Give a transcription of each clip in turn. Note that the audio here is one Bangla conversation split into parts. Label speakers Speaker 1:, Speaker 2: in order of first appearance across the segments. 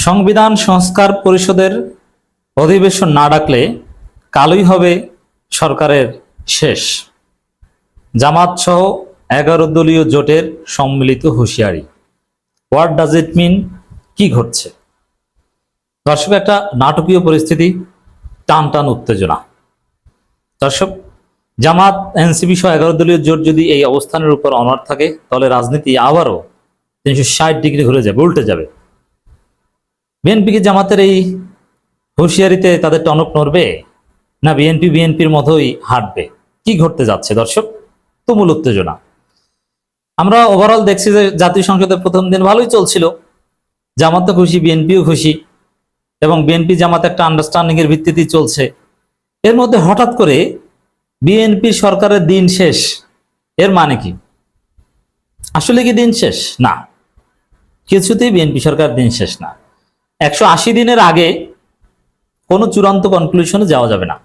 Speaker 1: সংবিধান সংস্কার পরিষদের অধিবেশন না ডাকলে কালই হবে সরকারের শেষ। জামাত সহ 11 দলীয় জোটের সম্মিলিত হুঁশিয়ারি। হোয়াট ডাজ ইট মিন? কি ঘটছে? দর্শক, একটা নাটকীয় পরিস্থিতি, টান টান উত্তেজনা। দর্শক, জামাত, এনসিপি সহ 11 দলীয় জোট যদি এই অবস্থানের উপর অনড় থাকে, তাহলে রাজনীতি আবারও 360 ডিগ্রি ঘুরে যাবে, উল্টে যাবে। বিএনপিকে জামাতের এই হুঁশিয়ারিতে তাদের টনক নড়বে, না বিএনপির মতোই হাঁটবে? কি ঘটতে যাচ্ছে দর্শক? তুমুল উত্তেজনা। আমরা ওভারঅল দেখছি যে জাতীয় সংসদের প্রথম দিন ভালোই চলছিল, জামাত তো খুশি, বিএনপিও খুশি, এবং বিএনপি জামাত একটা আন্ডারস্ট্যান্ডিং এর ভিত্তিতেই চলছে। এর মধ্যে হঠাৎ করে বিএনপি সরকারের দিন শেষ। এর মানে কি? আসলে কি দিন শেষ? না, কিছুতেই বিএনপি সরকার দিন শেষ না। 180 দিনের আগে কোনো চূড়ান্ত কনক্লুশনে যাওয়া যাবে না।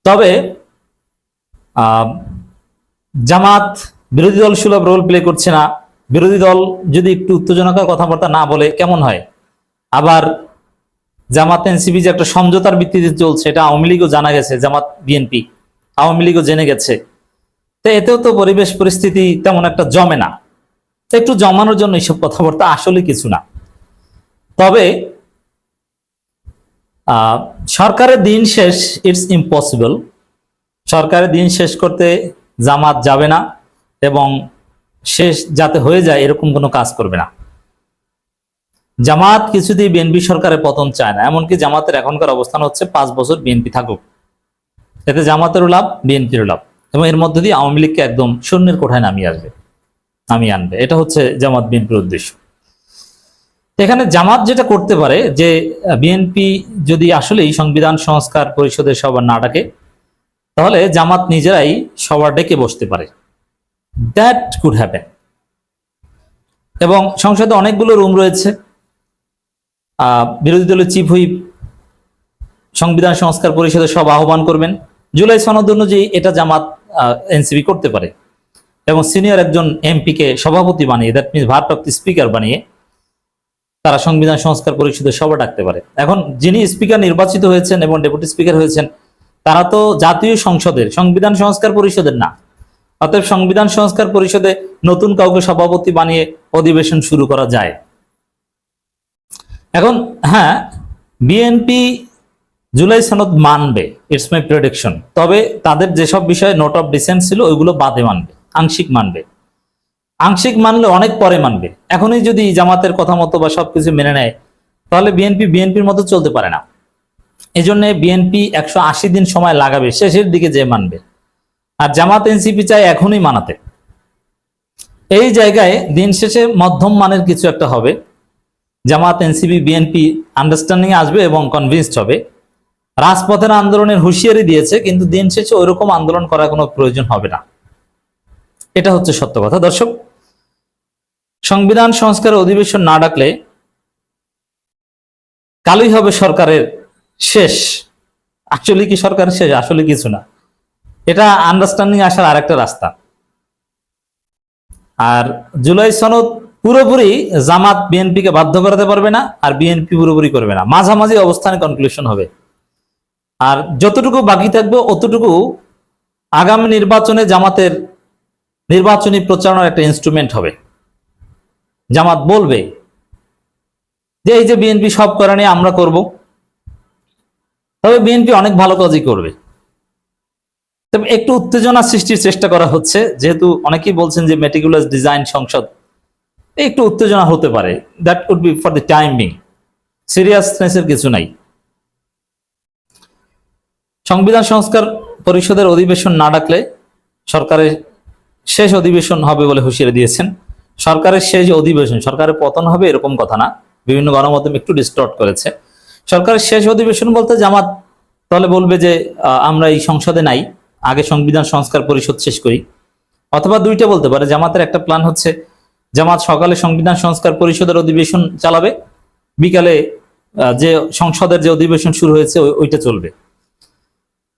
Speaker 1: তবে জামাত বিরোধী দল সুলভ রোল প্লে করছে না। বিরোধী দল যদি একটু উত্তেজনাকর কথাবার্তা না বলে কেমন হয়? আবার জামাত এনসিপি যে একটা সমঝোতার ভিত্তিতে চলছে, এটা আওয়ামী লীগও জানা গেছে, জামাত বিএনপি আওয়ামী লীগও জেনে গেছে। তো এতেও তো পরিবেশ পরিস্থিতি তেমন একটা জমে না। তো একটু জমানোর জন্য এইসব কথাবার্তা, আসলে কিছু না। তবে সরকারের দিন শেষ, ইটস ইম্পসিবল। সরকারের দিন শেষ করতে জামাত যাবে না, এবং শেষ যাতে হয়ে যায় এরকম কোনো কাজ করবে না। জামাত কিছুতেই বিএনপি সরকারের পতন চায় না। এমনকি জামাতের এখনকার অবস্থান হচ্ছে 5 বছর বিএনপি থাকুক, এতে জামাতেরও লাভ, বিএনপিরও লাভ, এবং এর মধ্যে দিয়ে আওয়ামী লীগকে একদম শূন্যের কোঠায় নামিয়ে আনবে। এটা হচ্ছে জামাত বিএনপির উদ্দেশ্য। এখানে জামাত যেটা করতে পারে, যে বিএনপি যদি আসলেই সংবিধান সংস্কার পরিষদের সভা না ডাকে, তাহলে জামাত নিজেরাই সভা ডেকে বসতে পারে। That could happen. এবং সংসদে অনেকগুলো রুম রয়েছে। বিরোধী দলের চিফ হুইপ সংবিধান সংস্কার পরিষদের সভা আহ্বান করবেন। জুলাই সনদ অনুযায়ী এটা জামাত এনসিপি করতে পারে, এবং সিনিয়র একজন এমপিকে সভাপতি বানিয়ে, দ্যাট মিনস ভারপ্রাপ্ত স্পিকার বানিয়ে, তারা সংবিধান সংস্কার পরিষদের সভা ডাকতে পারে। এখন যিনি স্পিকার নির্বাচিত হয়েছেন এবং ডেপুটি স্পিকার হয়েছেন, তারা তো জাতীয় সংসদের, সংবিধান সংস্কার পরিষদের না। অতএব সংবিধান সংস্কার পরিষদে নতুন কাউকে সভাপতি বানিয়ে অধিবেশন শুরু করা যায়। এখন হ্যাঁ, বিএনপি জুলাই সনদ মানবে, ইটস মাই প্রেডিকশন। তবে তাদের যেসব বিষয়ে নোট অফ ডিসেন্ট ছিল ওইগুলো বাদে মানবে, আংশিক মানবে। আংশিক মানলে অনেক পরে মানবে। এখনই যদি জামাতের কথা মতো বা সবকিছু মেনে নেয়, তাহলে বিএনপির মতো চলতে পারে না। এই জন্য বিএনপি 180 দিন সময় লাগাবে শেষের দিকে যে মানবে, আর জামাত এনসিপি চায় এখনই মানাতে। এই জায়গায় দিন শেষে মধ্যম মানের কিছু একটা হবে। জামাত এনসিপি বিএনপি আন্ডারস্ট্যান্ডিং আসবে এবং কনভিন্সড হবে। রাজপথের আন্দোলনের হুঁশিয়ারি দিয়েছে, কিন্তু দিন শেষে ওইরকম আন্দোলন করার কোনো প্রয়োজন হবে না। এটা হচ্ছে সত্য কথা। দর্শক, সংবিধান সংস্কারের অধিবেশন না ডাকলে কালই হবে সরকারের শেষ। আসলে কি সরকারের শেষ? আসলে কিছু না। এটা আন্ডারস্ট্যান্ডিং আসার আরেকটা রাস্তা। আর জুলাই সনদ পুরোপুরি জামাত বিএনপিকে বাধ্য করাতে পারবে না, আর বিএনপি পুরোপুরি করবে না। মাঝামাঝি অবস্থানে কনক্লুশন হবে। আর যতটুকু বাকি থাকবে অতটুকু আগামী নির্বাচনে জামাতের নির্বাচনী প্রচারণার একটা ইনস্ট্রুমেন্ট হবে। জামাত বলবে যে এই যে বিএনপি সব করা নিয়ে আমরা করব। তবে বিএনপি অনেক ভালো কাজই করবে। তবে একটু উত্তেজনা সৃষ্টির চেষ্টা করা হচ্ছে, যেহেতু অনেকেই বলছেন যে মেটিকুলাস ডিজাইন সংসদ, একটু উত্তেজনা হতে পারে। That could be for the time being. সিরিয়াসনেসের কিছু নাই। সংবিধান সংস্কার পরিষদের অধিবেশন না ডাকলে সরকারের শেষ অধিবেশন হবে বলে হুঁশিয়ারি দিয়েছেন। সরকারের শেষ অধিবেশন, সরকারের পতন হবে এরকম কথা না। বিভিন্ন গণমাধ্যম একটু ডিস্টর্ট করেছে। সরকারের শেষ অধিবেশন বলতে জামাত তাহলে বলবে যে আমরা এই সংসদে নাই, আগে সংবিধান সংস্কার পরিষদ শেষ করি। অথবা দুইটা বলতে পারে। জামাতের একটা প্ল্যান হচ্ছে, জামাত সকালে সংবিধান সংস্কার পরিষদের অধিবেশন চালাবে, বিকালে যে সংসদের যে অধিবেশন শুরু হয়েছে ওইটা চলবে।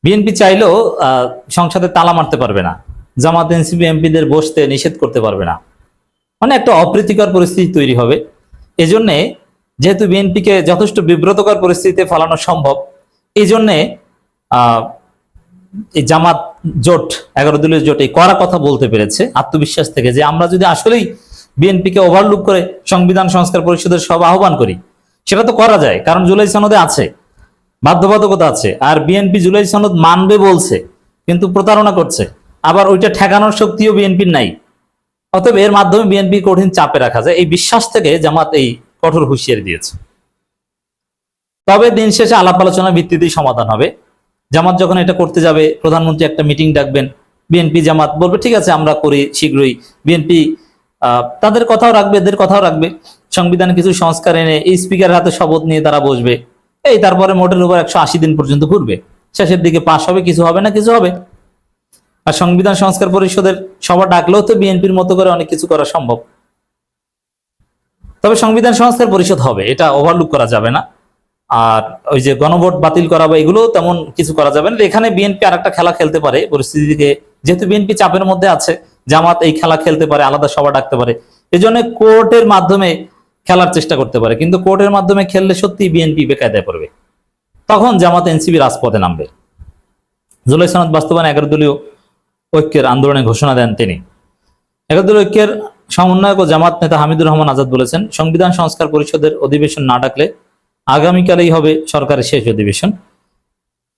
Speaker 1: বিএনপি চাইলেও সংসদে তালা মারতে পারবে না, জামাত এনসিপি এমপিদের বসতে নিষেধ করতে পারবে না। মানে একটা অপ্রীতিকর পরিস্থিতি তৈরি হবে। এজন্যে যেহেতু বিএনপিকে যথেষ্ট বিব্রতকর পরিস্থিতিতে ফেলানো সম্ভব, এই জন্যে এই জামাত জোট 11 দলীয় জোট এই কড়া কথা বলতে পেরেছে আত্মবিশ্বাস থেকে, যে আমরা যদি আসলেই বিএনপিকে ওভারলুক করে সংবিধান সংস্কার পরিষদের সভা আহ্বান করি, সেটা তো করা যায়, কারণ জুলাই সনদে আছে, বাধ্যবাধকতা আছে। আর বিএনপি জুলাই সনদ মানবে বলছে, কিন্তু প্রতারণা করছে, আবার ওইটা ঠেকানোর শক্তিও বিএনপির নাই। অতএব এর মাধ্যমে বিএনপি কঠিন চাপে রাখা যায়, এই বিশ্বাস থেকে জামাত এই কঠোর হুঁশিয়ারি দিয়েছে। তবে দিন শেষে আলাপ আলোচনার ভিত্তিতেই সমাধান হবে। জামাত যখন এটা করতে যাবে, প্রধানমন্ত্রী একটা মিটিং ডাকবেন, বিএনপি জামাত বলবে ঠিক আছে আমরা করি শীঘ্রই। বিএনপি তাদের কথাও রাখবে, এদের কথাও রাখবে, সংবিধানে কিছু সংস্কার এনে এই স্পিকারের হাতে শপথ নিয়ে তারা বসবে, এই তারপরে মোটের উপর 180 দিন পর্যন্ত ঘুরবে, শেষের দিকে পাশ হবে, কিছু হবে না কিছু হবে। আর সংবিধান সংস্কার পরিষদের সভা ডাকলেও তো বিএনপির মতো করে অনেক কিছু করা সম্ভব। তবে সংবিধান সংস্কার পরিষদ হবে, এটা ওভারলুক করা যাবে না। আর ওই যে গণভোট বাতিল করা বা এগুলো তেমন কিছু করা যাবে না। এখানে বিএনপি আর একটা খেলা খেলতে পারে পরিস্থিতিকে, যেহেতু বিএনপি চাপের মধ্যে আছে, জামাত এই খেলা খেলতে পারে, আলাদা সভা ডাকতে পারে, এই জন্য কোর্টের মাধ্যমে খেলার চেষ্টা করতে পারে। কিন্তু কোর্টের মাধ্যমে খেললে সত্যি বিএনপি বেকায়দায় পড়বে, তখন জামাত এনসিপি রাজপথে নামবে। জুলাই সনদ বাস্তবায়ন 11 দলীয় ঐক্যের আন্দোলনে ঘোষণা দেন তিনি। 11 দলীয় ঐক্যের সমন্বয়ক ও জামাত নেতা হামিদুর রহমান আজাদ বলেছেন, সংবিধান সংস্কার পরিষদের অধিবেশন না ডাকলে আগামীকালেই হবে সরকারের শেষ অধিবেশন।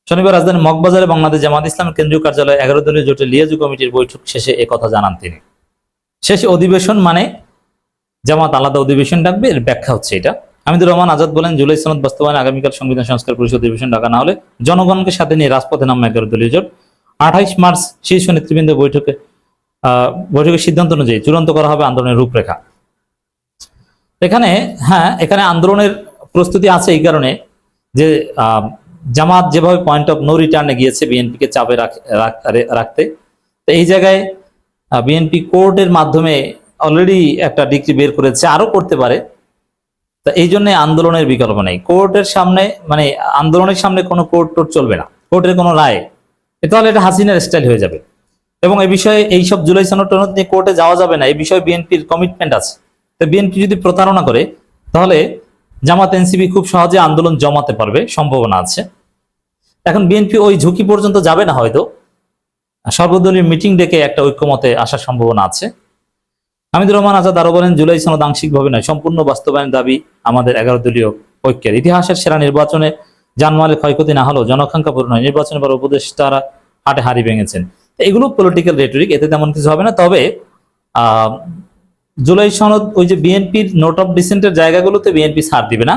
Speaker 1: শনিবার রাজধানীর মগবাজারে বাংলাদেশ জামাত ইসলামের কেন্দ্রীয় কার্যালয়ে 11 দলীয় জোটের লিয়াজু কমিটির বৈঠক শেষে একথা জানান তিনি। শেষ অধিবেশন মানে জামাত আলাদা অধিবেশন ডাকবে, এর ব্যাখ্যা হচ্ছে এটা। হামিদুর রহমান আজাদ বলেন, জুলাই সনদ বাস্তবায়নে আগামীকাল সংবিধান সংস্কার পরিষদ অধিবেশন ডাকা না হলে জনগণকে সাথে নিয়ে রাজপথে নামবে 11 দলীয় জোট। 28 মার্চ শীর্ষ নেতৃবৃন্দ বৈঠকের সিদ্ধান্ত অনুযায়ী চূড়ান্ত করা হবে আন্দোলনের রূপরেখা। এখানে আন্দোলনের প্রস্তুতি আছে এই কারণে যে জামাত যেভাবে পয়েন্ট অফ নো রিটার্নে গিয়েছে বিএনপিকে চাপে রাখতে, তো এই জায়গায় বিএনপি কোর্টের মাধ্যমে অলরেডি একটা ডিক্রি বের করেছে, আরো করতে পারে। তা এই জন্য আন্দোলনের বিকল্প নেই। কোর্টের সামনে মানে আন্দোলনের সামনে কোনো কোর্ট টোট চলবে না, কোর্টের কোনো রায়, তাহলে এটা হাসিনার স্টাইল হয়ে যাবে। এবং এই বিষয়ে এইসব জুলাই সনদ টনদ নিয়ে কোর্টে যাওয়া যাবে না, এই বিষয়ে বিএনপির কমিটমেন্ট আছে। তো বিএনপি যদি প্রতারণা করে, তাহলে জামাত এনসিপি খুব সহজে আন্দোলন জমাতে পারবে, সম্ভাবনা আছে। এখন বিএনপি ওই ঝুঁকি পর্যন্ত যাবে না, হয়তো সর্বদলীয় মিটিং ডেকে একটা ঐক্যমতে আসার সম্ভাবনা আছে। হামিদুর রহমান আজাদ আরো বলেন, জুলাই সনদ আংশিকভাবে নয়, সম্পূর্ণ বাস্তবায়নের দাবি আমাদের 11 দলীয় ঐক্যের। ইতিহাসের সেরা নির্বাচনে জানমালের ক্ষয়ক্ষতি না হলেও জনআকাঙ্ক্ষা পূরণ হয়, নির্বাচনে পর উপদেষ্টারা হাটে হাড়ি ভেঙেছেন। এগুলো পলিটিক্যাল রেটরিক, এতে তেমন কিছু হবে না। তবে জুলাই সনদ ওই যে বিএনপির নোট অফ ডিসেন্টের জায়গাগুলোতে বিএনপি ছাড় দিবে না,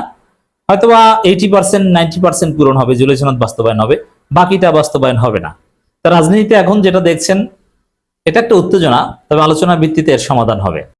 Speaker 1: হয়তোবা 80% 90% পূরণ হবে, জুলাই সনদ বাস্তবায়ন হবে, বাকিটা বাস্তবায়ন হবে না। তা রাজনীতিতে এখন যেটা দেখছেন, এটা একটা উত্তেজনা, তবে আলোচনার ভিত্তিতে এর সমাধান হবে।